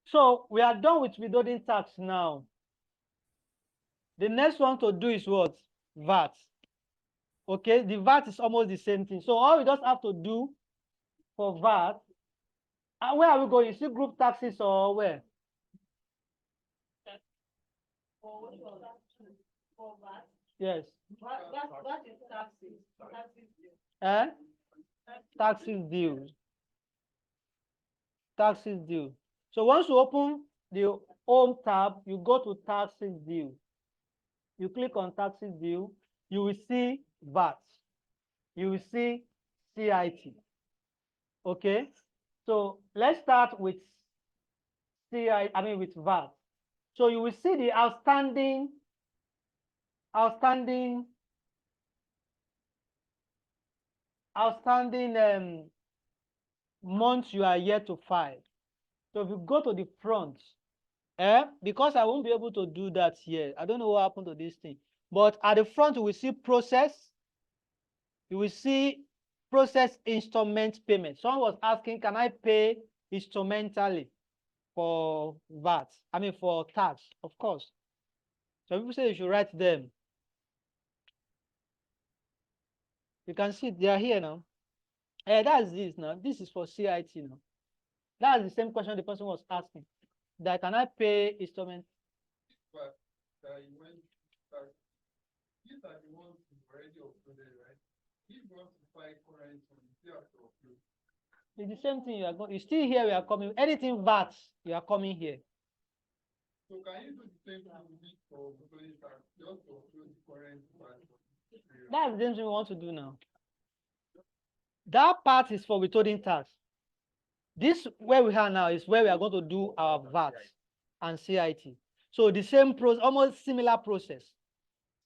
So we are done with withholding tax now. The next one to do is what? VAT. Okay, the VAT is almost the same thing. So all we just have to do for VAT, where are we going? You see group taxes or where? Yes. What is taxes? Eh? Taxes due. Taxes due. So once you open the home tab, you go to taxes due. You click on taxes due, you will see VAT. You will see CIT. Okay. So let's start with with VAT. So you will see the outstanding months you are yet to file. So if you go to the front, because I won't be able to do that here. I don't know what happened to this thing. But at the front, you will see process. You will see process instrument payment. Someone was asking, can I pay instrumentally for VAT? For tax, of course. Some people say you should write them. You can see they are here now. That's this now. This is for CIT now. That's the same question the person was asking. That can I pay instrument? But these are the ones you've already uploaded, right? If you want to file current one, you still have to upload. It's the same thing. You still here. We are coming. Anything VAT, you are coming here. So can you do the same thing for withholding tax? Just to upload the current VAT. That's the same thing we want to do now. That part is for withholding tax. This where we are now is where we are going to do our VAT and CIT. So the same process, almost similar process.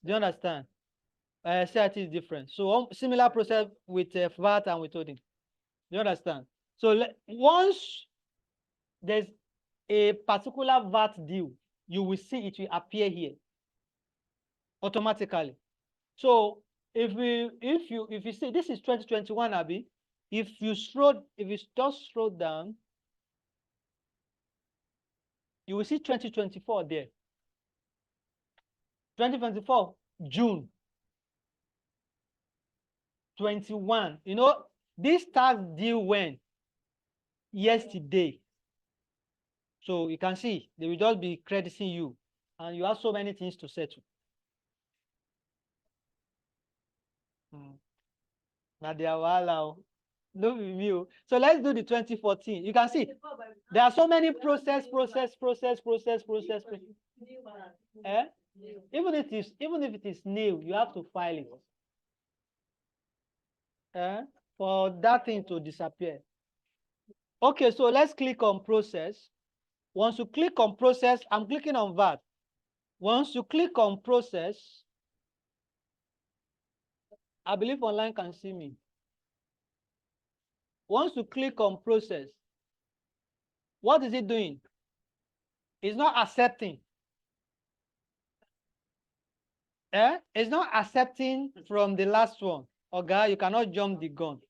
Do you understand? CIT is different. So similar process with VAT and withholding. Do you understand? So once there's a particular VAT due, you will see it will appear here automatically. So if you see this is 2021, Abby, if you just scroll down, you will see 2024 there. 2024 June 21. You know, this tax due when? Yesterday. So you can see they will just be crediting you, and you have so many things to settle. Now they are wahala. No review. So let's do the 2014. You can see there are so many process. Eh? Even if it is new, you have to file it. For that thing to disappear. Okay, so let's click on process. Once you click on process, I'm clicking on VAT. Once you click on process, I believe online can see me. Once you click on process, what is it doing? It's not accepting. It's not accepting from the last one. Okay, you cannot jump the gun.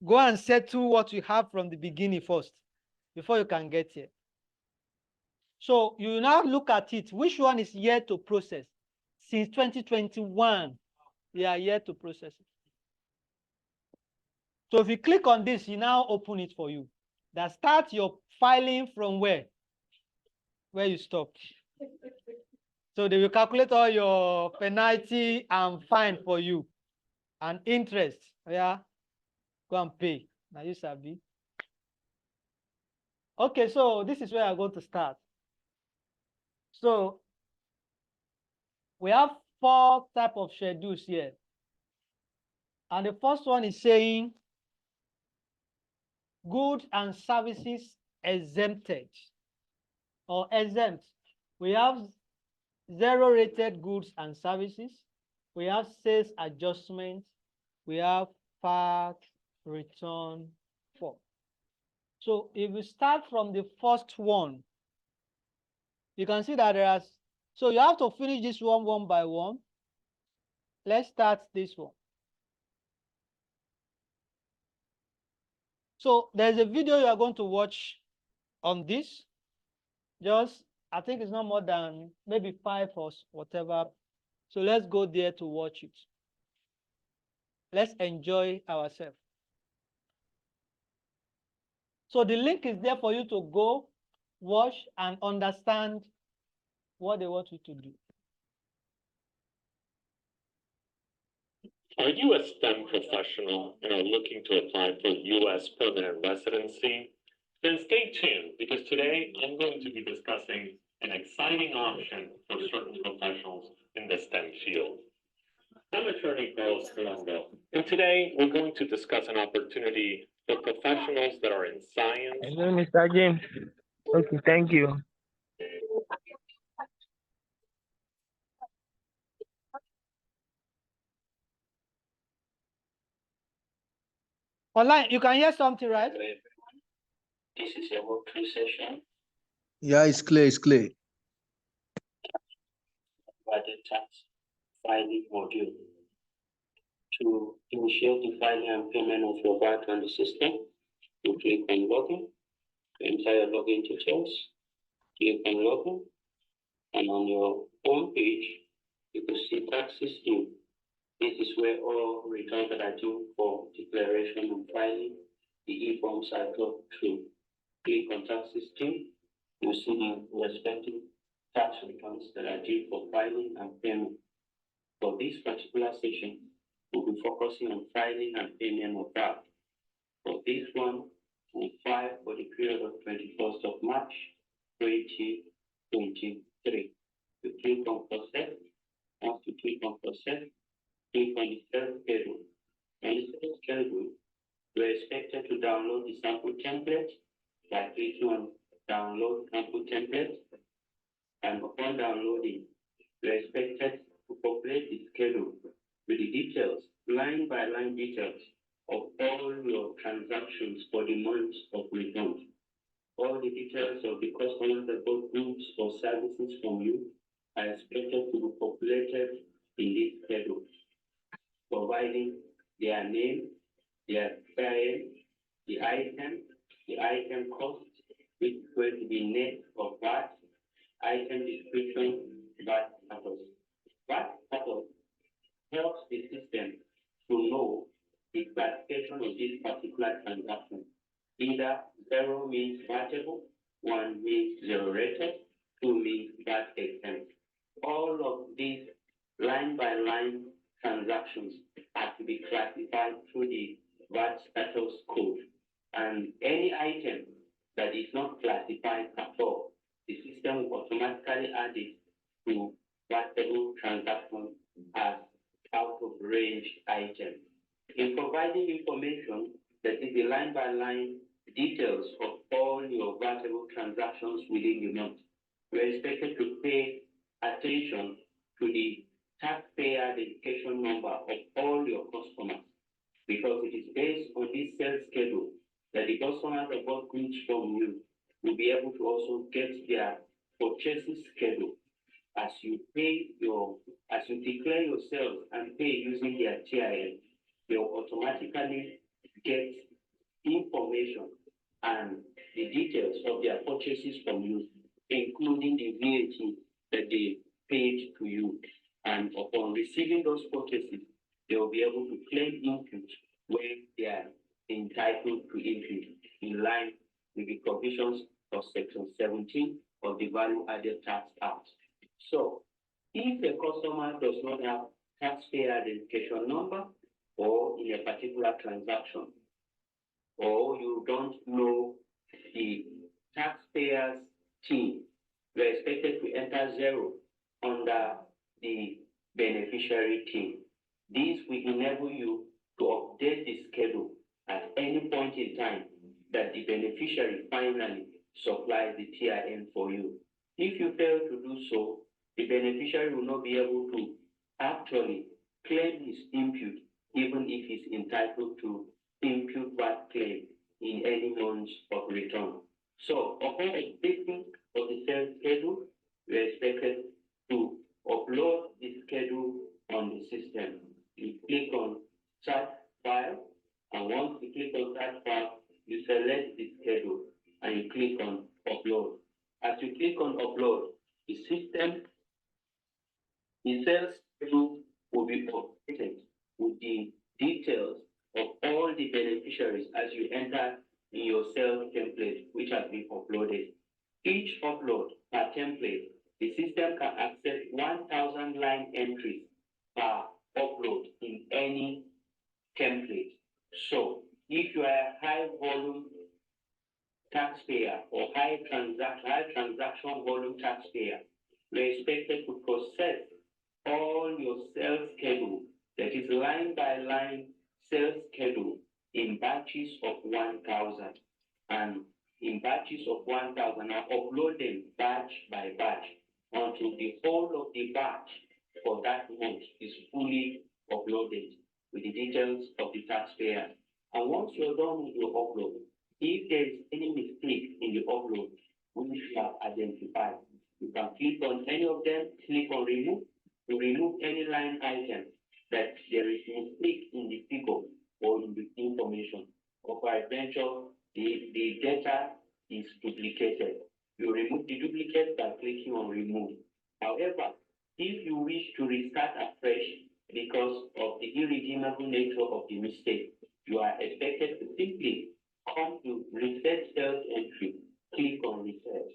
Go and settle what you have from the beginning first before you can get here. So you now look at it. Which one is yet to process? Since 2021, we are yet to process it. So if you click on this, you now open it for you. That starts your filing from where? Where you stopped. So they will calculate all your penalty and fine for you. And interest. Yeah. Go and pay. Now you sabi. Okay, so this is where I'm going to start. So we have 4 types of schedules here. And the first one is saying goods and services exempted or exempt. We have 0 rated goods and services. We have sales adjustment. We have VAT return form. So if we start from the first one, you can see that so you have to finish this one by one. Let's start this one. So there's a video you are going to watch on this. Just, I think it's not more than maybe 5 or whatever. So let's go there to watch it. Let's enjoy ourselves. So the link is there for you to go, watch, and understand what they want you to do. Are you a STEM professional and are looking to apply for U.S. permanent residency? Then stay tuned, because today I'm going to be discussing an exciting option for certain professionals in the STEM field. I'm attorney Carlos Colombo, and today we're going to discuss an opportunity for professionals that are in science. Hello, Mr. James. Okay, thank you. Online, you can hear something, right? This is a walkthrough session Yeah, it's clear, it's clear. by the tax filing module. To initiate the filing and payment of your VAT on the system, you click on login, enter your login details, click on login, and on your home page, you can see taxes due. This is where all returns that are due for declaration and filing, the e-forms are go through. Click on taxes due, you see the respective tax returns that are due for filing and payment. For this particular session, we'll be focusing on filing and payment of VAT. For this one, we file for the period of 21st of March 2023. You click on process. Once you click on process, click on the sales schedule. On the sales schedule, you're expected to download the sample template by clicking on download sample template. And upon downloading, you're expected to populate the schedule with the details, line by line details of all your transactions for the months of return. All the details of the customers that bought goods or services from you are expected to be populated in this schedule, providing their name, their client, the item cost, which is going to be net of VAT, item description, VAT status. VAT status helps the system to know the classification of this particular transaction. Either 0 means VATable, 1 means 0 rated, 2 means VAT exempt. All of these line by line transactions have to be classified through the VAT status code. And any item that is not classified at all, the system will automatically add it to VATable transaction as out of range item. In providing information that is the line by line details of all your VATable transactions within the month, we are expected to pay attention to the taxpayer identification number of all your customers, because it is based on this sales schedule that the customers that bought goods from you will be able to also get their purchases schedule. As you declare yourself and pay using their TIN, they'll automatically get information and the details of their purchases from you, including the VAT that they paid to you. And upon receiving those purchases, they will be able to claim input when they are entitled to input, in line with the provisions of Section 17 of the Value Added Tax Act. So, if a customer does not have taxpayer identification number, or in a particular transaction, or you don't know the taxpayer's team, you are expected to enter 0 under the beneficiary team. This will enable you to update the schedule at any point in time that the beneficiary finally supplies the TIN for you. If you fail to do so, the beneficiary will not be able to actually claim his input, even if he's entitled to input VAT claim in any months of return. So, upon updating of the sales schedule, we are expected to upload the schedule on the system. You click on Start File, and once you click on Start File, you select the schedule and you click on Upload. As you click on upload, the system, the sales schedule will be updated with the details of all the beneficiaries as you enter in your sales template, which has been uploaded. Each upload per template, the system can access 1,000 line entries per upload in any template. So if you are a high volume taxpayer or high transaction volume taxpayer, you're expected to process all your sales schedule, that is line by line sales schedule, in batches of 1,000. And in batches of 1,000 are uploaded batch by batch until the whole of the batch for that month is fully uploaded with the details of the taxpayer. And once you're done with your upload, if there is any mistake in the upload which you have identified, you can click on any of them, click on remove, to remove any line item that there is mistake in the figure or in the information. Or peradventure, the data is duplicated. You remove the duplicate by clicking on remove. However, if you wish to restart afresh because of the irredeemable nature of the mistake, you are expected to simply come to reset sales entry, click on reset.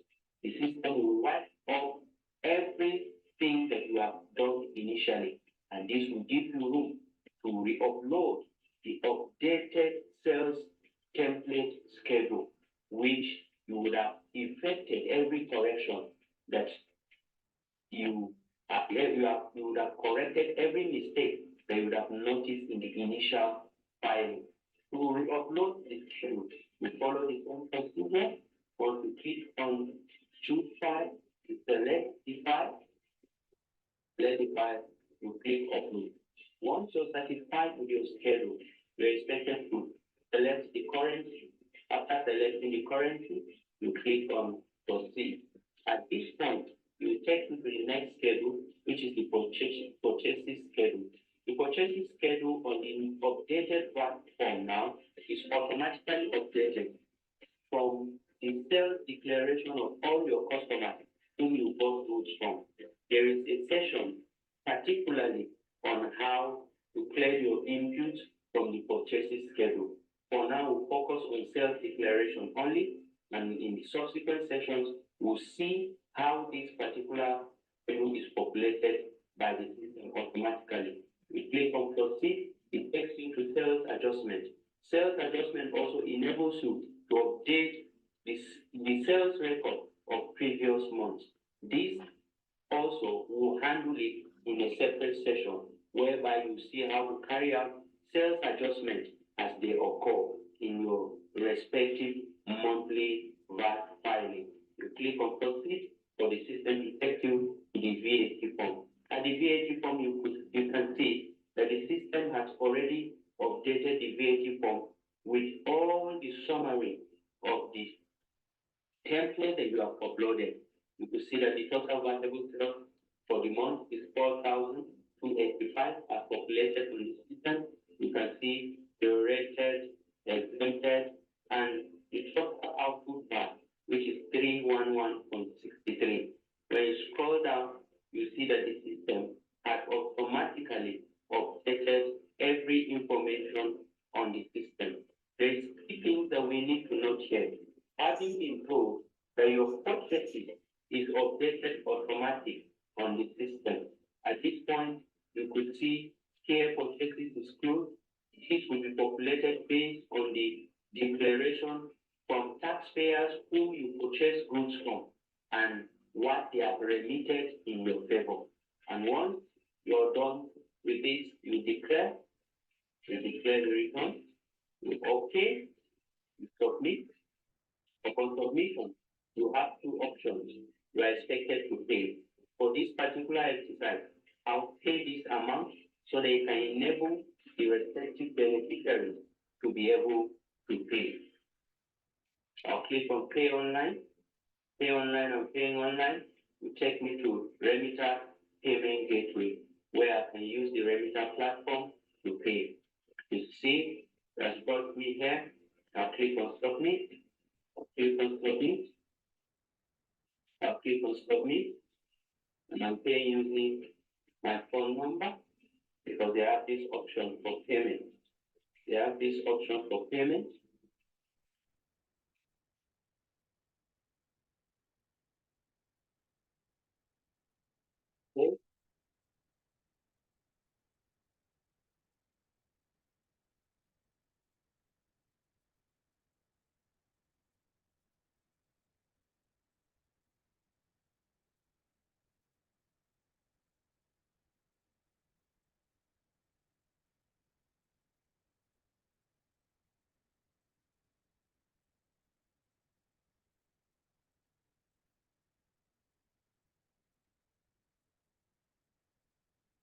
The system will wipe off everything that you have done initially, and this will give you room to re-upload the updated sales template schedule, which you would have effected every correction that you would have corrected every mistake that you would have noticed in the initial filing. To re-upload the schedule, we follow the same procedure. Once you click on choose file, you select the file, you click upload. Once you're satisfied with your schedule, you're expected to select the currency. After selecting the currency, you click on proceed. At this point, you take you to the next schedule, which is the purchases schedule. The purchases schedule on the updated platform now is automatically updated from the sales declaration of all your customers whom you bought goods from. There is a session particularly on how to clear your inputs from the purchases schedule. For now, we'll focus on sales declaration only, and in the subsequent sessions, we'll see how this particular schedule is populated by the system automatically. We click on proceed, it takes you to sales adjustment. Sales adjustment also enables you to update the sales record of previous months. This also will handle it in a separate session, whereby you see how to carry out sales adjustment as they occur in your respective monthly VAT filing. You click on proceed for the system to take you to the VAT form. At the VAT form, you can see that the system has already updated the VAT form with all the summary of the template that you have uploaded. You can see that the total valuable sales for the month is 4,285 as populated on the system. You can see the rated, exempted, and the total output VAT, which is 311.63. When you scroll down, you see that the system has automatically updated every information on the system. There is three things that we need to note here. Having been told that your purchases is updated automatic on the system. At this point, you could see here purchases is closed. This will be populated based on the declaration from taxpayers whom you purchase goods from and what they have remitted in your favor. And once you're done with this, you declare the return, you okay, you submit. Upon submission, you have two options. You are expected to pay. For this particular exercise, I'll pay this amount so they can enable the respective beneficiaries to be able to pay. I'll click on pay online. Pay online and paying online will take me to Remitter Payment Gateway, where I can use the Remitter platform to pay. You see, that's brought me here. I'll click on submit. Click on submit. click on submit, and I'm paying using my phone number because they have this option for payment. They have this option for payment. Okay.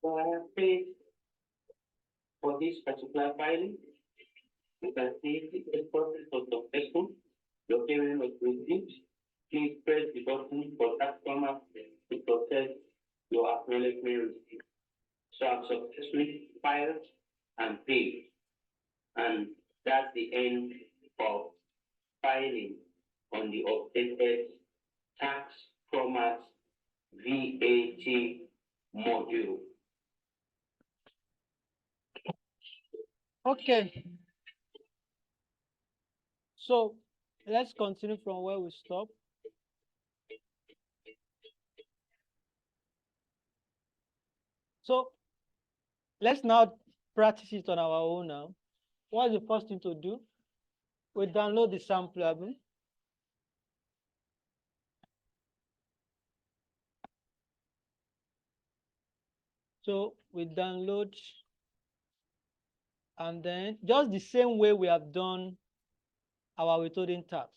So I have paid for this particular filing. You can see the process was successful. Your payment was received. Please press the button for tax format to process your acknowledgement receipt. So I've successfully filed and paid. And that's the end of filing on the updated tax format VAT module. Okay. So let's continue from where we stopped. So let's now practice it on our own now. What's the first thing to do? We download the sample album. So we download, and then just the same way we have done our withholding tax.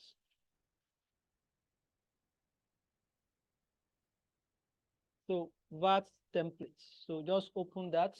So VAT templates. So just open that.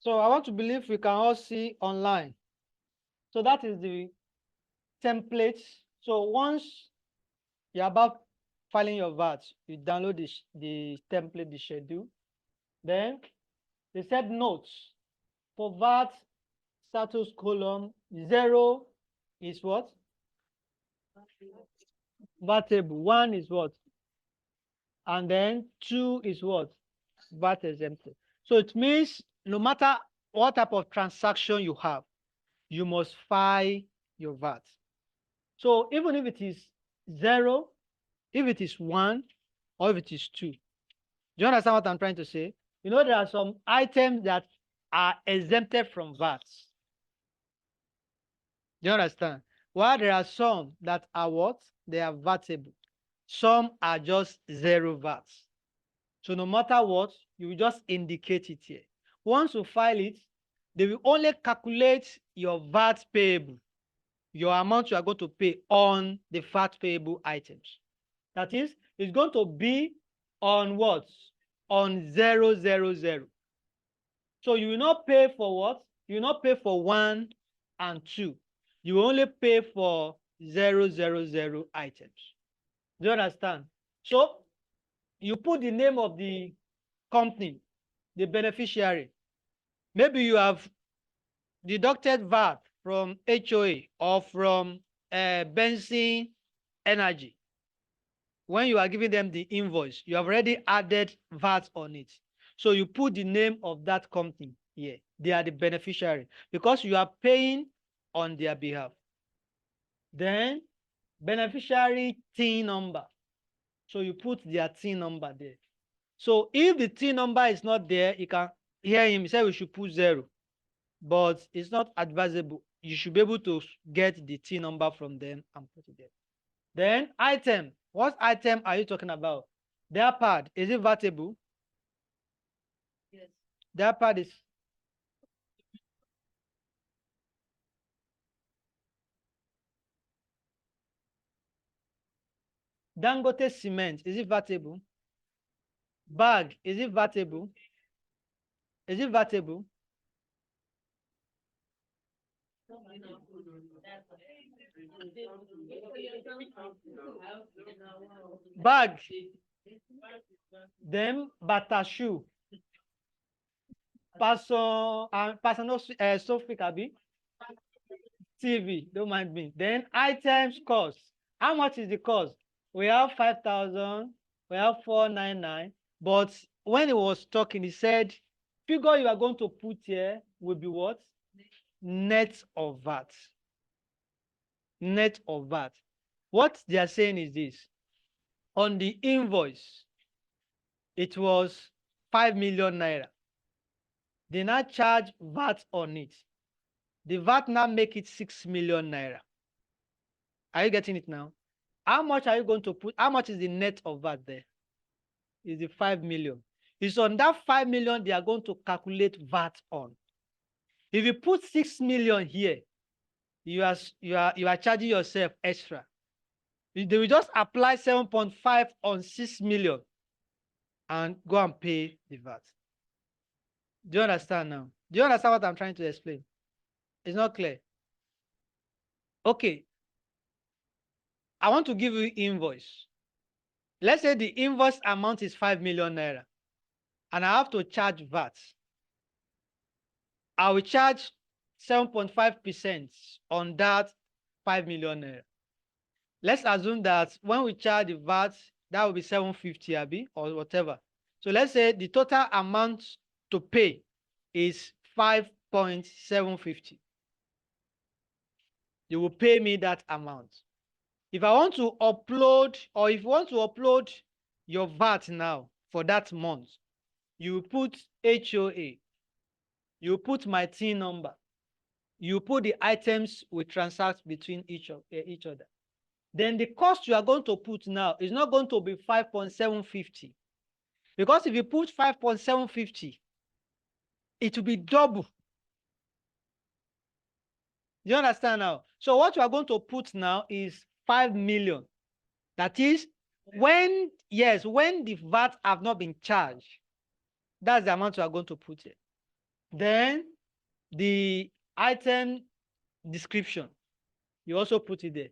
So I want to believe we can all see online. So that is the template. So once you're about filing your VAT, you download the template, the schedule. Then they said notes for VAT status column 0 is what? VAT table. 1 is what? And then 2 is what? VAT exempted. So it means no matter what type of transaction you have, you must file your VAT. So even if it is 0, if it is 1, or if it is 2. Do you understand what I'm trying to say? You know, there are some items that are exempted from VAT. Do you understand? While there are some that are what? They are VATable. Some are just 0 VAT. So no matter what, you will just indicate it here. Once you file it, they will only calculate your VAT payable, your amount you are going to pay on the VAT payable items. That is, it's going to be on what? On 000. So you will not pay for what? You will not pay for 1 and 2. You will only pay for 000 items. Do you understand? So you put the name of the company, the beneficiary. Maybe you have deducted VAT from HOA or from Benson Energy. When you are giving them the invoice, you have already added VAT on it. So you put the name of that company here. They are the beneficiary because you are paying on their behalf. Then beneficiary TIN number. So you put their TIN number there. So if the TIN number is not there, you can hear him say we should put 0, but it's not advisable. You should be able to get the TIN number from them and put it there. Then item. What item are you talking about? Their part, is it VATable? Yes. That part is Dangote cement. Is it vatable? Bag, is it vatable? Is it vatable? Bag. Then bata shoe. Personal Sophie Kabi. TV, don't mind me. Then items cost. How much is the cost? We have 5,000, we have 499. But when he was talking, he said, figure you are going to put here will be what? Net of VAT. Net of VAT. What they are saying is this. On the invoice, it was 5 million naira. They now charge VAT on it. The VAT now make it 6 million naira. Are you getting it now? How much are you going to put? How much is the net of VAT there? Is the 5 million. It's on that 5 million they are going to calculate VAT on. If you put 6 million here, you are charging yourself extra. They will just apply 7.5 on 6 million and go and pay the VAT. Do you understand now? Do you understand what I'm trying to explain? It's not clear. Okay. I want to give you invoice. Let's say the invoice amount is 5 million naira and I have to charge VAT. I will charge 7.5% on that 5 million naira. Let's assume that when we charge the VAT, that will be 750 abi or whatever. So let's say the total amount to pay is 5.750. You will pay me that amount. If I want to upload, or if you want to upload your VAT now for that month, you put HOA, you put my TIN number, you put the items we transact between each other. Then the cost you are going to put now is not going to be 5.750. Because if you put 5.750, it will be double. You understand now? So what you are going to put now is 5 million. That is, when the VAT have not been charged, that's the amount you are going to put here. Then the item description, you also put it there.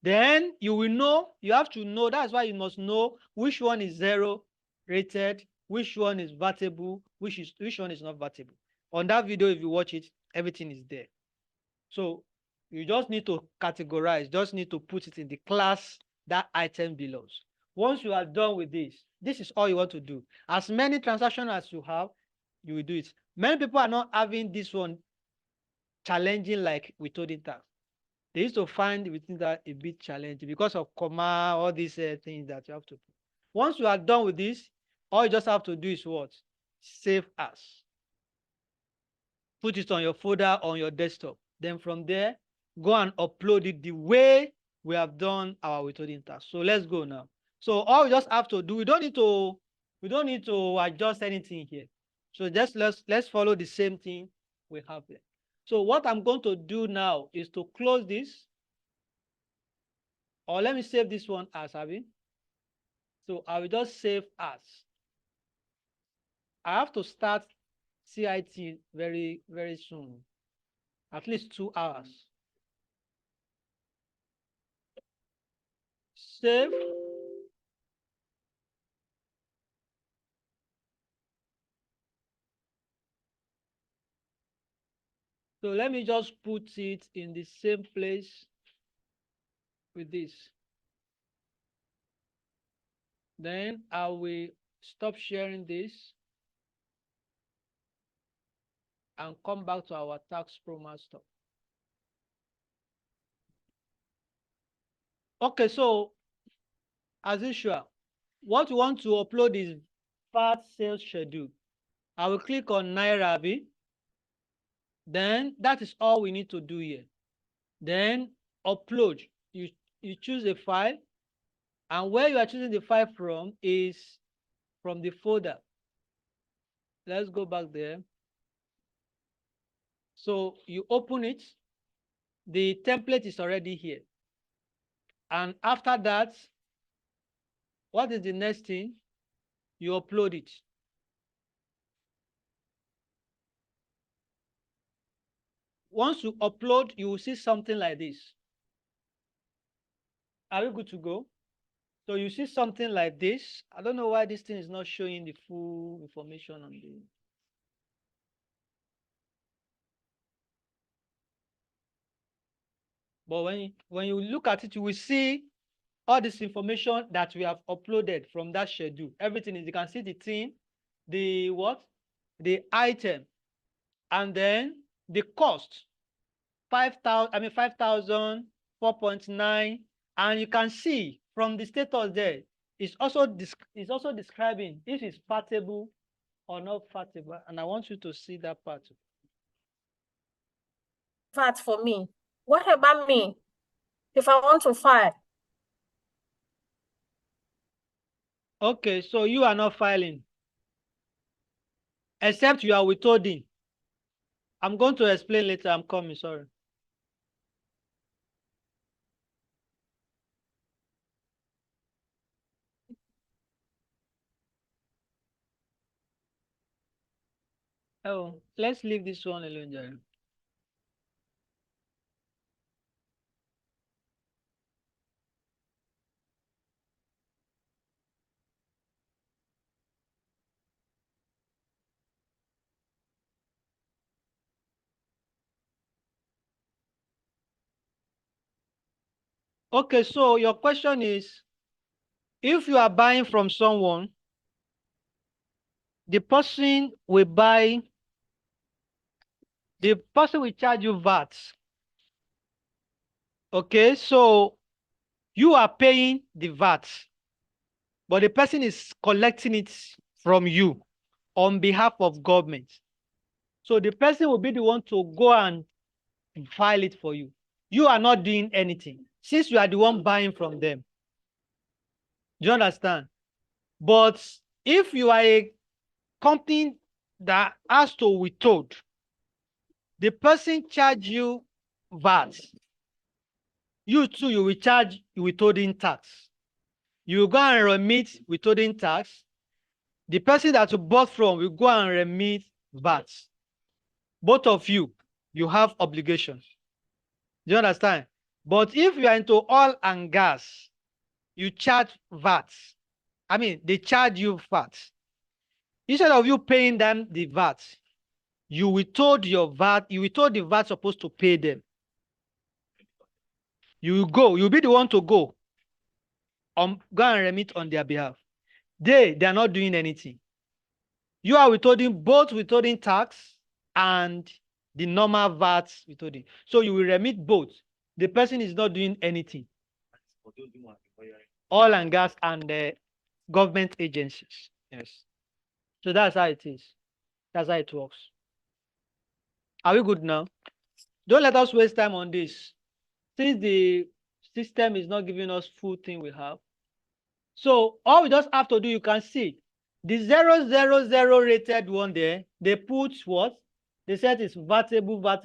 Then you will know, you have to know, that's why you must know which one is 0 rated, which one is vatable, which one is not vatable. On that video, if you watch it, everything is there. So you just need to categorize, just need to put it in the class that item belongs. Once you are done with this is all you want to do. As many transactions as you have, you will do it. Many people are not having this one challenging like withholding tax. They used to find within that a bit challenging because of comma, all these things that you have to put. Once you are done with this, all you just have to do is what? Save as. Put it on your folder on your desktop. Then from there, go and upload it the way we have done our withholding tax. So let's go now. So all we just have to do, we don't need to adjust anything here. So just let's follow the same thing we have here. So what I'm going to do now is to close this, or let me save this one as Abby. So I will just save as. I have to start CIT very, very soon, at least 2 hours. Save. So let me just put it in the same place with this. Then I will stop sharing this and come back to our Vat-Taxpromax stuff. Okay, so as usual, what we want to upload is VAT sales schedule. I will click on Naira. Then that is all we need to do here. Then upload. You choose a file, and where you are choosing the file from is from the folder. Let's go back there. So you open it. The template is already here. And after that, what is the next thing? You upload it. Once you upload, you will see something like this. Are we good to go? So you see something like this. I don't know why this thing is not showing the full information on the. But when you look at it, you will see all this information that we have uploaded from that schedule. Everything is, you can see the thing, the what? The item, and then the cost. 5,000, 5,000, 4.9, and you can see from the status there, it's also describing if it's fatable or not fatable, and I want you to see that part. VAT for me. What about me? If I want to file? Okay, so you are not filing, except you are withholding. I'm going to explain later. I'm coming, sorry. Oh, let's leave this one alone, Jerry. Okay, so your question is, if you are buying from someone, the person will charge you VAT. Okay, so you are paying the VAT, but the person is collecting it from you on behalf of government. So the person will be the one to go and file it for you. You are not doing anything since you are the one buying from them. Do you understand? But if you are a company that has to withhold, the person charge you VAT. You too, you will charge withholding tax. You go and remit withholding tax. The person that you bought from will go and remit VAT. Both of you, you have obligations. Do you understand? But if you are into oil and gas, you charge VAT. They charge you VAT. Instead of you paying them the VAT, you withhold your VAT. You withhold the VAT supposed to pay them. You'll be the one to go and remit on their behalf. They are not doing anything. You are withholding tax and the normal VAT withholding. So you will remit both. The person is not doing anything. Oil and gas and government agencies. Yes. So that's how it is. That's how it works. Are we good now? Don't let us waste time on this. Since the system is not giving us full thing we have. So all we just have to do, you can see the 000 rated one there, they put what? They said it's vatable.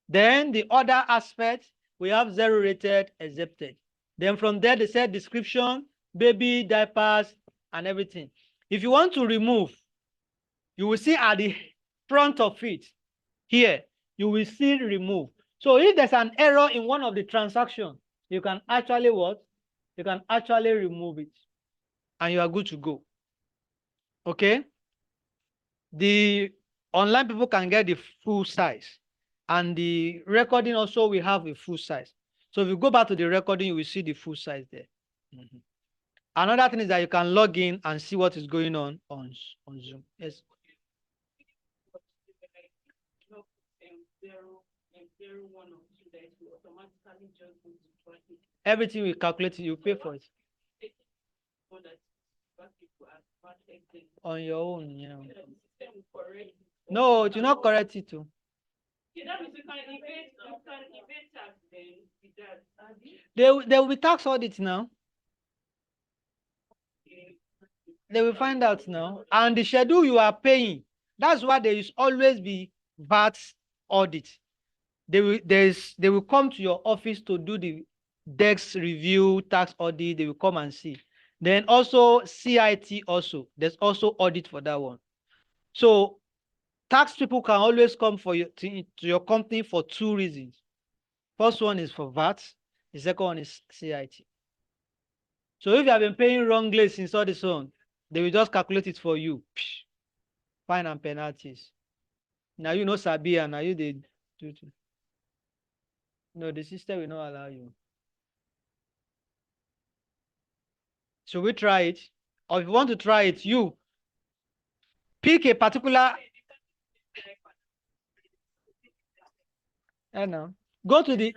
Then the other aspect, we have 0 rated, accepted. Then from there, they said description, baby, diapers, and everything. If you want to remove, you will see at the front of it, here, you will see remove. So if there's an error in one of the transactions, you can actually what? You can actually remove it and you are good to go. Okay? The online people can get the full size, and the recording also we have a full size. So if you go back to the recording, you will see the full size there. Another thing is that you can log in and see what is going on Zoom. Yes. Everything we calculate, you pay for it on your own. Yeah. No, do not correct it too. They will be tax audit now. They will find out now. And the schedule you are paying, that's why there is always be VAT audit. They will come to your office to do the DEX review, tax audit. They will come and see. Then also CIT also. There's also audit for that one. So tax people can always come for you to your company for two reasons. First one is for VAT. The second one is CIT. So if you have been paying wrongly since all this on, they will just calculate it for you. Fine and penalties. Now you know Sabia, now you did. No, the system will not allow you. Should we try it? Or if you want to try it, you pick a particular. I know. Go to the.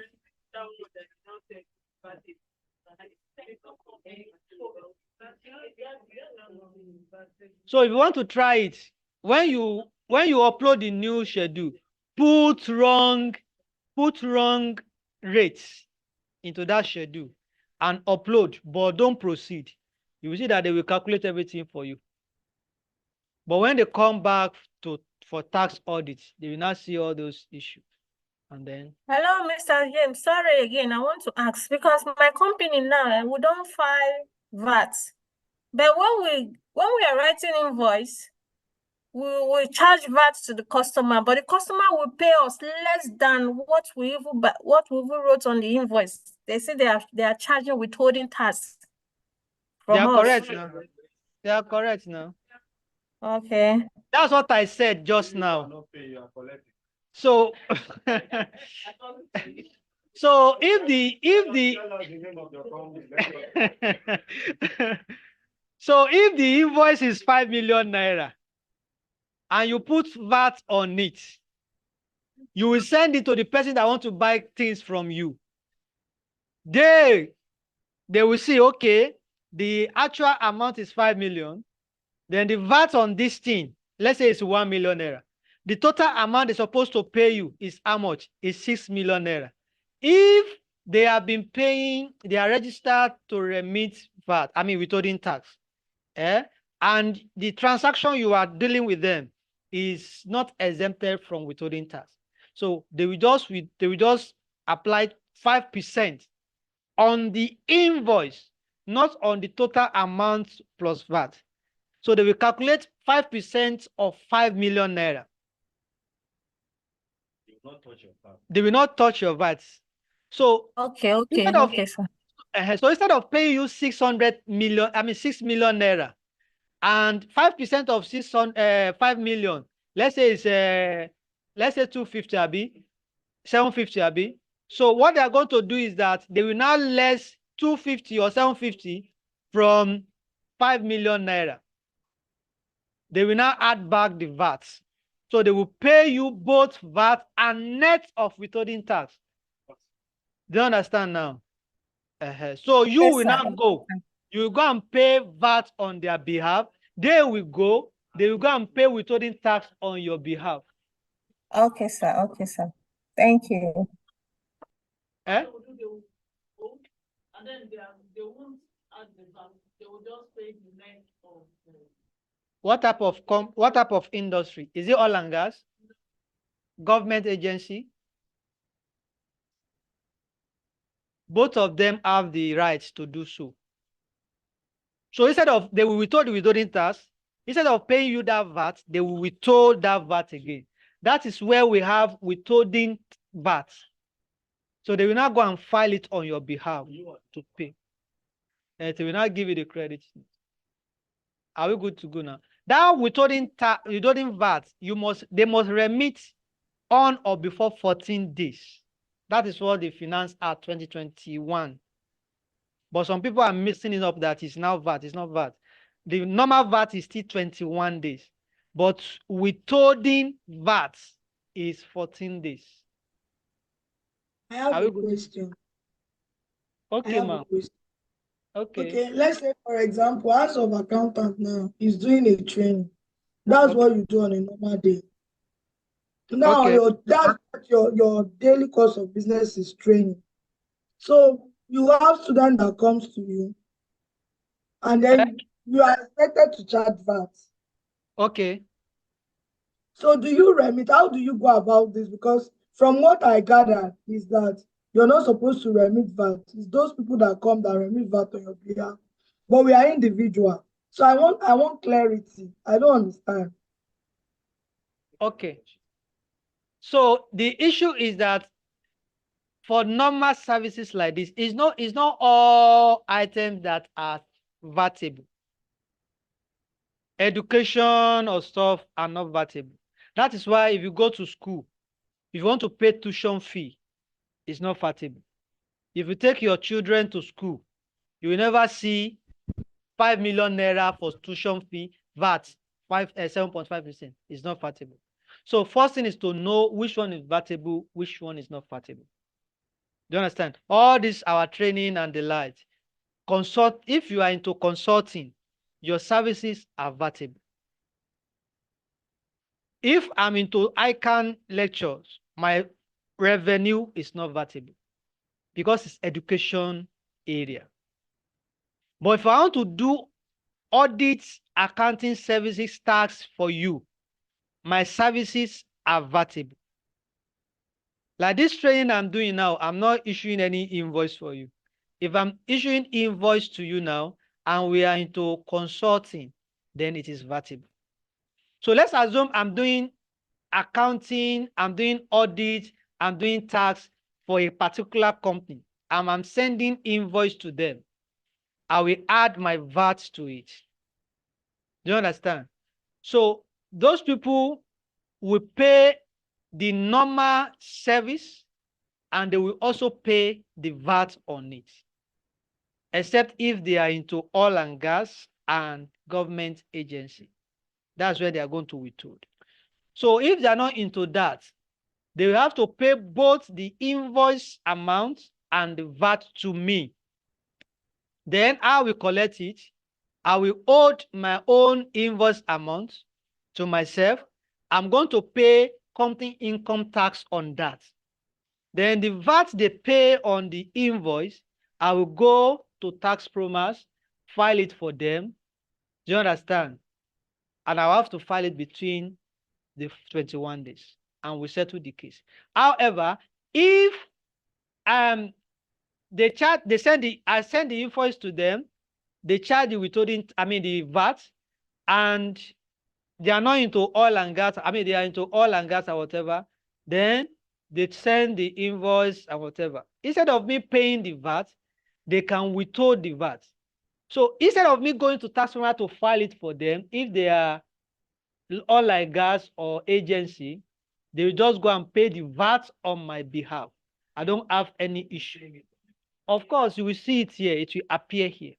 So if you want to try it, when you upload the new schedule, put wrong rates into that schedule and upload, but don't proceed. You will see that they will calculate everything for you. But when they come back for tax audits, they will not see all those issues. And then. Hello, Mr. James. Sorry again. I want to ask because my company now we don't file VAT, but when we are writing invoice, we charge VAT to the customer, but the customer will pay us less than what we even wrote on the invoice. They say they are charging withholding tax from They are us. correct now. They are correct now. Okay. That's what I said just now. So, so if the so if the invoice is 5 million naira and you put VAT on it, you will send it to the person that wants to buy things from you. They will see, okay, the actual amount is 5 million. Then the VAT on this thing, let's say it's 1 million naira. The total amount they're supposed to pay you is how much? Is 6 million naira. If they have been paying, they are registered to remit VAT, withholding tax. And the transaction you are dealing with them is not exempted from withholding tax. So they will just apply 5% on the invoice, not on the total amount plus VAT. So they will calculate 5% of 5 million naira. They will not touch your VAT. So Okay, sir. So instead of paying you 6 million naira, and 5% of 5 million, let's say it's 250 abi, 750 abi. So what they are going to do is that they will now less 250 or 750 from 5 million naira. They will now add back the VAT. So they will pay you both VAT and net of withholding tax. Do you understand now? So you will now go. You will go and pay VAT on their behalf. They will go and pay withholding tax on your behalf. Okay, sir. Okay, sir. Thank you. And then they won't add the VAT. They will just pay the net of the... What type of industry? Is it oil and gas? Government agency? Both of them have the rights to do so. So instead of they will withhold the withholding tax, instead of paying you that VAT, they will withhold that VAT again. That is where we have withholding VAT. So they will not go and file it on your behalf to pay. And they will not give you the credit. Are we good to go now? That withholding VAT, they must remit on or before 14 days. That is what the Finance Act 2021. But some people are mixing it up that it's now VAT. It's not VAT. The normal VAT is still 21 days. But withholding VAT is 14 days. I have a question. Okay, ma'am. Okay, let's say, for example, as of accountant now is doing a training. That's what you do on a normal day. Now, your daily course of business is training. So you have student that comes to you, and then you are expected to charge VAT. Okay. So do you remit? How do you go about this? Because from what I gather is that you're not supposed to remit VAT. It's those people that come that remit VAT on your behalf. But we are individual. So I want clarity. I don't understand. Okay. So the issue is that for normal services like this, it's not all items that are VATable. Education or stuff are not VATable. That is why if you go to school, if you want to pay tuition fee, it's not VATable. If you take your children to school, you will never see 5 million naira for tuition fee, VAT, 7.5%. It's not VATable. So first thing is to know which one is VATable, which one is not VATable. Do you understand? All this, our training and the like. Consult, if you are into consulting, your services are VATable. If I'm into ICANN lectures, my revenue is not VATable because it's education area. But if I want to do audits, accounting services, tax for you, my services are VATable. Like this training I'm doing now, I'm not issuing any invoice for you. If I'm issuing invoice to you now and we are into consulting, then it is VATable. So let's assume I'm doing accounting, I'm doing audit, I'm doing tax for a particular company, and I'm sending invoice to them. I will add my VAT to it. Do you understand? So those people will pay the normal service and they will also pay the VAT on it, except if they are into oil and gas and government agency. That's where they are going to withhold. So if they are not into that, they will have to pay both the invoice amount and the VAT to me. Then I will collect it. I will hold my own invoice amount to myself. I'm going to pay company income tax on that. Then the VAT they pay on the invoice, I will go to Taxpromax, file it for them. Do you understand? And I'll have to file it between the 21 days and we settle the case. However, if I send the invoice to them, they charge the withholding, the VAT, and they are not into oil and gas, they are into oil and gas or whatever, then they send the invoice and whatever. Instead of me paying the VAT, they can withhold the VAT. So instead of me going to Taxpromax to file it for them, if they are oil and gas or agency, they will just go and pay the VAT on my behalf. I don't have any issue. Of course, you will see it here. It will appear here.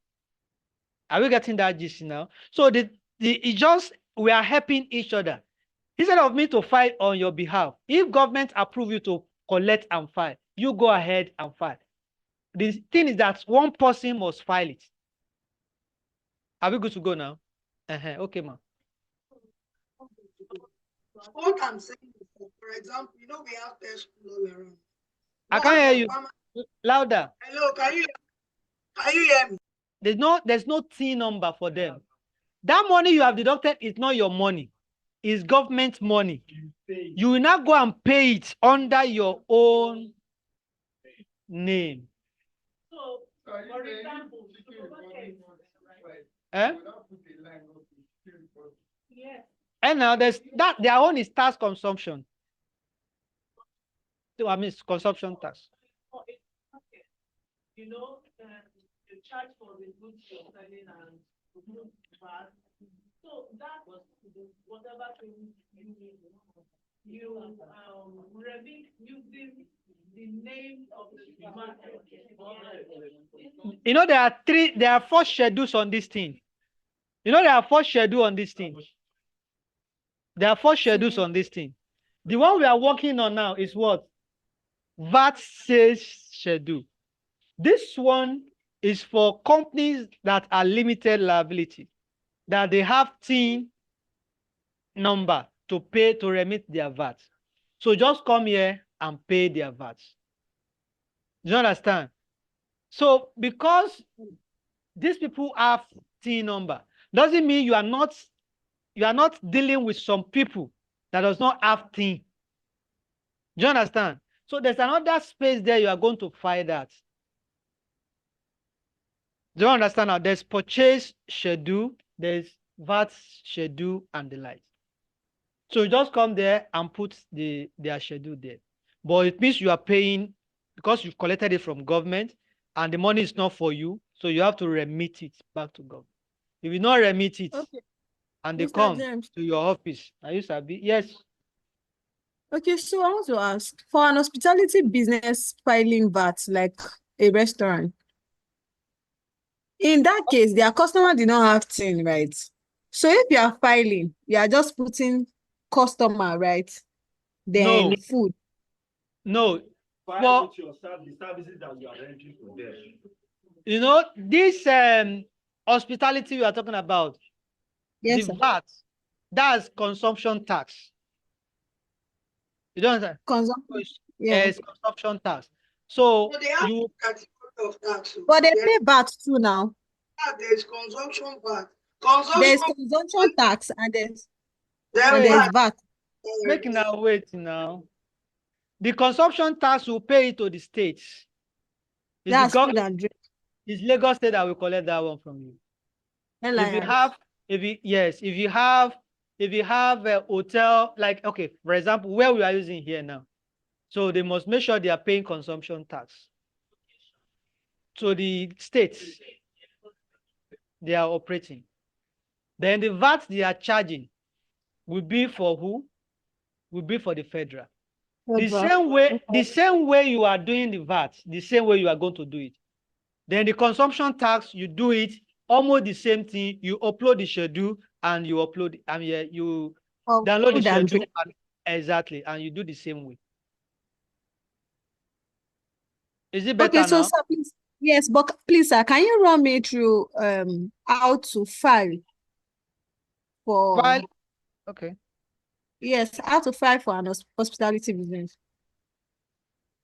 Are we getting that gist now? So we are helping each other. Instead of me to file on your behalf, if government approve you to collect and file, you go ahead and file. The thing is that one person must file it. Are we good to go now? Okay, ma'am. What I'm saying is, for example, we have test all around. I can't hear you. Louder. Hello, can you hear me? There's no T number for them. That money you have deducted is not your money. It's government money. You will not go and pay it under your own name. So, for example, Yes. And now their own is tax consumption. Consumption tax. the charge for the goods you're selling and VAT. So that was whatever thing you remit using the name of the market. There are 4 schedules on this thing. There are 4 schedules on this thing. There are 4 schedules on this thing. The one we are working on now is what? VAT sales schedule. This one is for companies that are limited liability, that they have TIN number to pay to remit their VAT. So just come here and pay their VAT. Do you understand? So because these people have TIN number, doesn't mean you are not dealing with some people that does not have thing. Do you understand? So there's another space there you are going to find that. Do you understand now? There's purchase schedule, there's VAT schedule, and the like. So you just come there and put their schedule there. But it means you are paying because you've collected it from government and the money is not for you. So you have to remit it back to government. If you not remit it, Okay. and they Mr. come James. to your office, are you sabi? Yes. Okay, so I want to ask, for an hospitality business filing VAT, like a restaurant, in that case, their customer did not have thing, right? So if you are filing, you are just putting customer, right? Then No. food. No. File with your the services that you are rendering for them. You know, this hospitality we are talking about, Yes, the sir. VAT, that's consumption tax. You don't understand? Consumption. Yeah. It's consumption tax. So they have you category of tax. But they pay VAT too now. There's consumption VAT. There's consumption tax and there's VAT. VAT. making our wait now. The consumption tax will pay it to the states. That's food and drink. It's Lagos State that will collect that one from you. If you have a hotel, like, okay, for example, where we are using here now, so they must make sure they are paying consumption tax. So the states they are operating. Then the VAT they are charging will be for who? Will be for the federal. The same way you are doing the VAT, the same way you are going to do it. Then the consumption tax, you do it almost the same thing. You upload the schedule and you upload, you download the schedule exactly, and you do the same way. Is it better now? Sir, please, yes, but please, sir, can you run me through how to file for Okay. Yes, how to file for an hospitality business.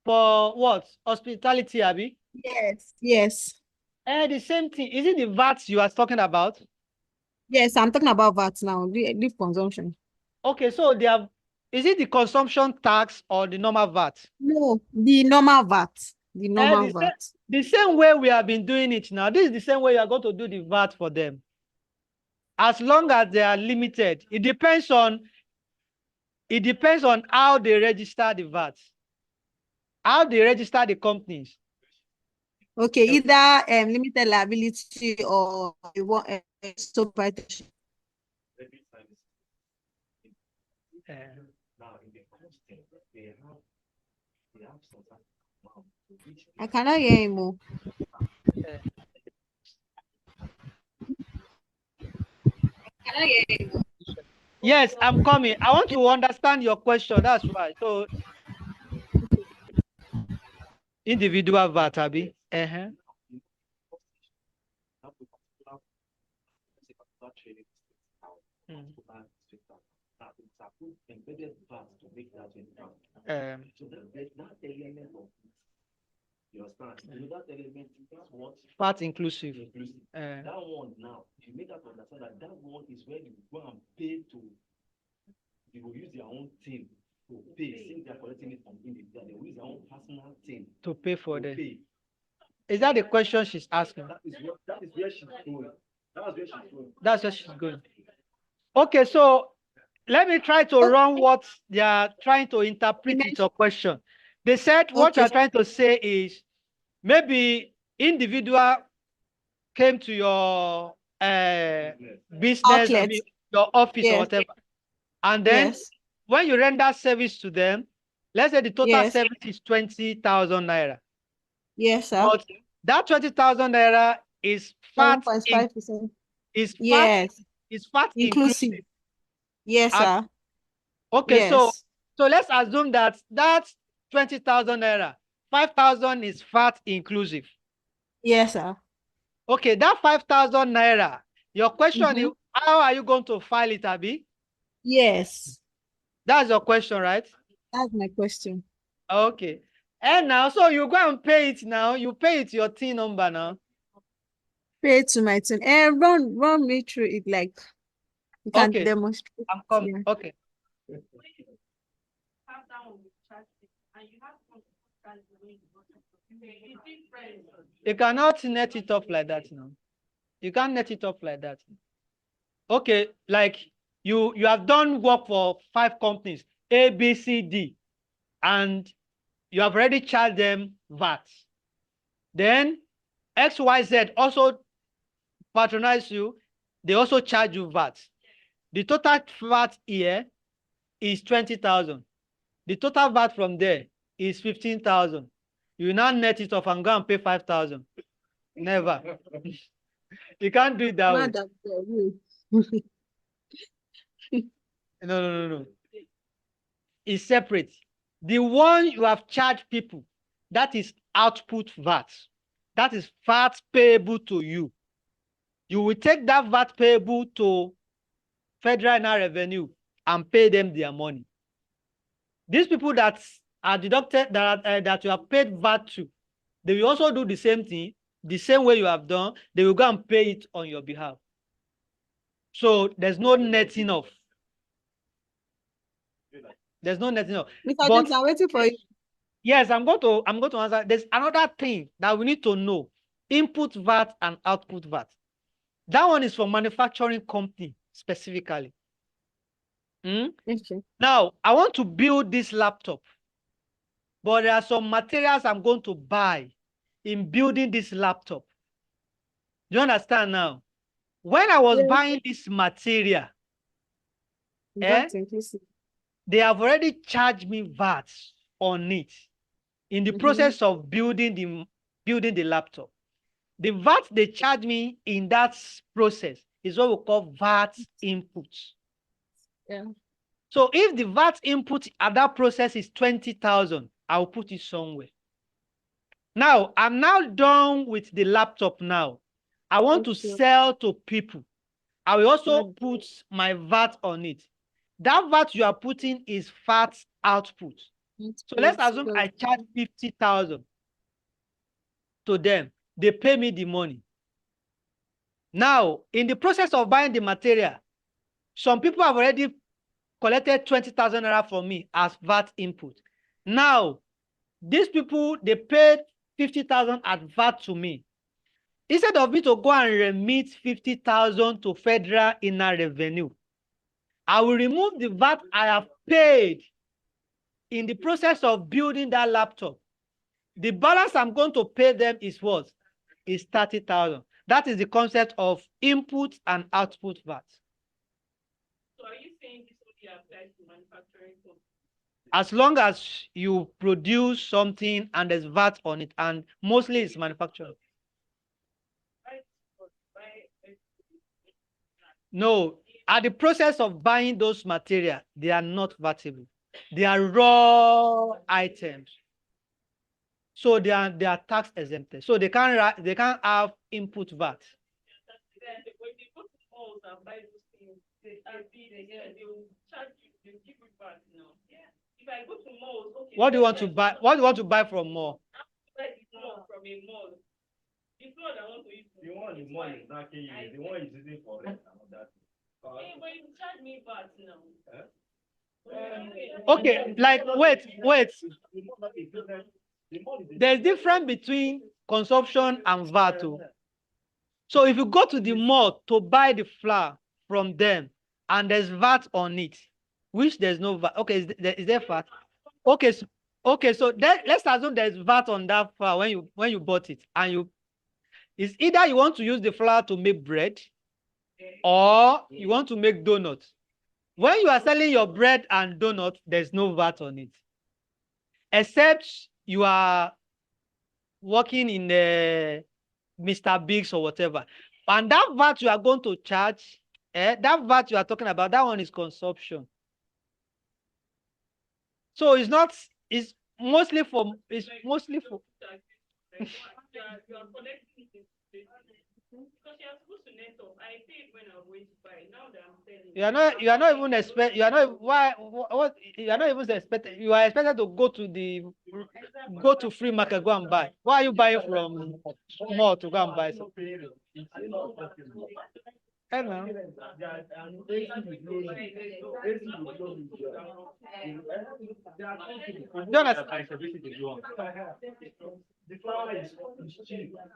For what? Hospitality, Abby? Yes. The same thing. Is it the VAT you are talking about? Yes, I'm talking about VAT now, leave consumption. Okay, so is it the consumption tax or the normal VAT? No, the normal VAT. The normal VAT. The same way we have been doing it now. This is the same way you are going to do the VAT for them. As long as they are limited. It depends on how they register the VAT. How they register the companies. Okay, either limited liability or sole proprietorship. I cannot hear him more. Yes, I'm coming. I want to understand your question. That's why. So, individual VAT, Abi. Part inclusive. That one now, you make us understand that one is where you go and pay to. You will use your own team to pay. Since they are collecting it from individual, they will use their own personal team to pay for them. Is that the question she's asking? That is where she's going. That's where she's going. Okay, so let me try to run what they are trying to interpret with your question. They said what you're trying to say is maybe individual came to your business, your office or whatever. And then when you render service to them, let's say the total service is 20,000 naira. Yes, sir. But that 20,000 naira is VAT. 1.5%. Is VAT inclusive. Yes, sir. Okay, so let's assume that 20,000 naira, 5,000 is VAT inclusive. Yes, sir. Okay, that 5,000 naira. Your question is, how are you going to file it, Abi? Yes. That's your question, right? That's my question. Okay. And now, so you go and pay it now. You pay it your TIN number now. Pay to my tune. Run me through it, like you can Okay, demonstrate. I'm coming. Yeah. Okay. You cannot net it off like that now. You can't net it off like that. Okay, like you have done work for 5 companies, A, B, C, D, and you have already charged them VAT. Then X, Y, Z also patronize you. They also charge you VAT. The total VAT here is 20,000. The total VAT from there is 15,000. You now net it off and go and pay 5,000. Never. You can't do it that way. No. It's separate. The one you have charged people, that is output VAT. That is VAT payable to you. You will take that VAT payable to Federal Revenue and pay them their money. These people that are deducted, that you have paid VAT to, they will also do the same thing, the same way you have done. They will go and pay it on your behalf. So there's no netting off. There's no netting off. Mr. James, I'm waiting for you. Yes, I'm going to answer. There's another thing that we need to know: input VAT and output VAT. That one is for manufacturing company specifically. Okay. Now, I want to build this laptop, but there are some materials I'm going to buy in building this laptop. Do you understand now? When I was buying this material, they have already charged me VAT on it in the process of building the laptop. The VAT they charge me in that process is what we call VAT input. Yeah. So if the VAT input at that process is 20,000, I'll put it somewhere. Now, I'm now done with the laptop now. I want to sell to people. I will also put my VAT on it. That VAT you are putting is VAT output. So let's assume I charge 50,000 to them. They pay me the money. Now, in the process of buying the material, some people have already collected 20,000 naira from me as VAT input. Now, these people, they paid 50,000 as VAT to me. Instead of me to go and remit 50,000 to Federal Inner Revenue, I will remove the VAT I have paid in the process of building that laptop. The balance I'm going to pay them is what? Is 30,000. That is the concept of input and output VAT. So are you saying this only applies to manufacturing companies? As long as you produce something and there's VAT on it, and mostly it's manufacturing. No, at the process of buying those materials, they are not VATable. They are raw items. So they are tax exempted. So they can't have input VAT. What do you want to buy? What do you want to buy from mall? From a mall. It's not I want to eat. The one in mall is not you. The one is using for rent and all that. Hey, but you charge me VAT now. Okay, like wait. There's difference between consumption and VAT. So if you go to the mall to buy the flour from them and there's VAT on it, which there's no VAT. Okay, is there VAT? Okay, so let's assume there's VAT on that flour when you bought it, and it's either you want to use the flour to make bread or you want to make donuts. When you are selling your bread and donut, there's no VAT on it, except you are working in Mr. Biggs or whatever. And that VAT you are going to charge, that VAT you are talking about, that one is consumption. So it's mostly for Because you're supposed to net off. I paid when I was going to buy. Now that I'm selling. You are not even expect. You are not why what you are not even expected. You are expected to go to free market, go and buy. Why are you buying from mall to go and buy something? Hello.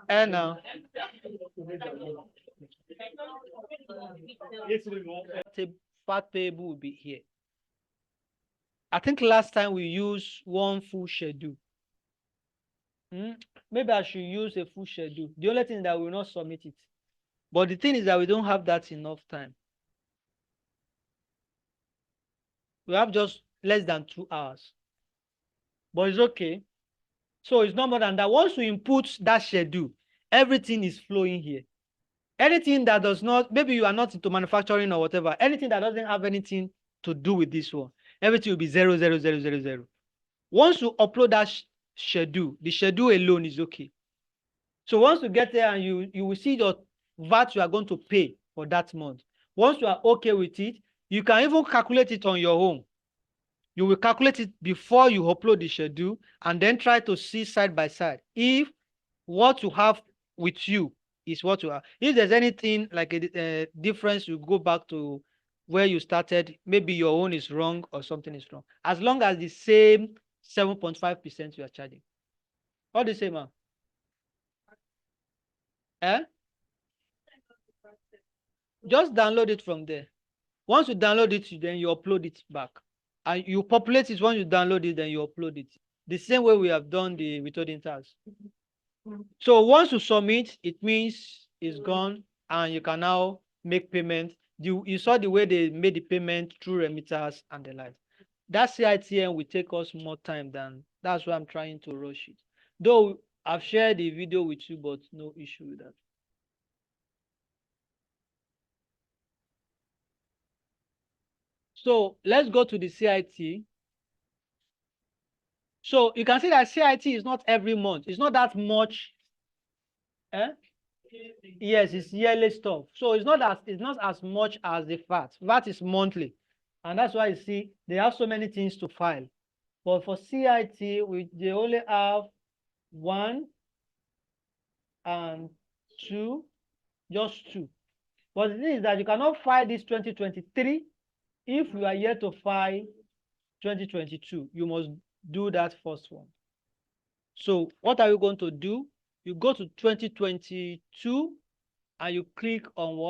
Hello. VAT payable will be here. I think last time we used one full schedule. Maybe I should use a full schedule. The only thing is that we will not submit it. But the thing is that we don't have that enough time. We have just less than 2 hours. But it's okay. So it's not more than that. Once we input that schedule, everything is flowing here. Anything that does not, maybe you are not into manufacturing or whatever, anything that doesn't have anything to do with this one, everything will be 0, 0, 0, 0, 0. Once you upload that schedule, the schedule alone is okay. So once you get there and you will see your VAT you are going to pay for that month. Once you are okay with it, you can even calculate it on your own. You will calculate it before you upload the schedule and then try to see side by side if what you have with you is what you are. If there's anything like a difference, you go back to where you started. Maybe your own is wrong or something is wrong. As long as the same 7.5% you are charging. What do you say, ma'am? Just download it from there. Once you download it, then you upload it back. And you populate it. Once you download it, then you upload it. The same way we have done the withholding tax. So once you submit, it means it's gone and you can now make payment. You saw the way they made the payment through remitters and the like. That CITM will take us more time than, that's why I'm trying to rush it. Though I've shared the video with you, but no issue with that. So let's go to the CIT. So you can see that CIT is not every month. It's not that much. Yes, it's yearly stuff. So it's not as much as the VAT. VAT is monthly. And that's why you see they have so many things to file. But for CIT, they only have 1 and 2, just 2. But the thing is that you cannot file this 2023 if you are yet to file 2022. You must do that first one. So what are you going to do? You go to 2022 and you click on what?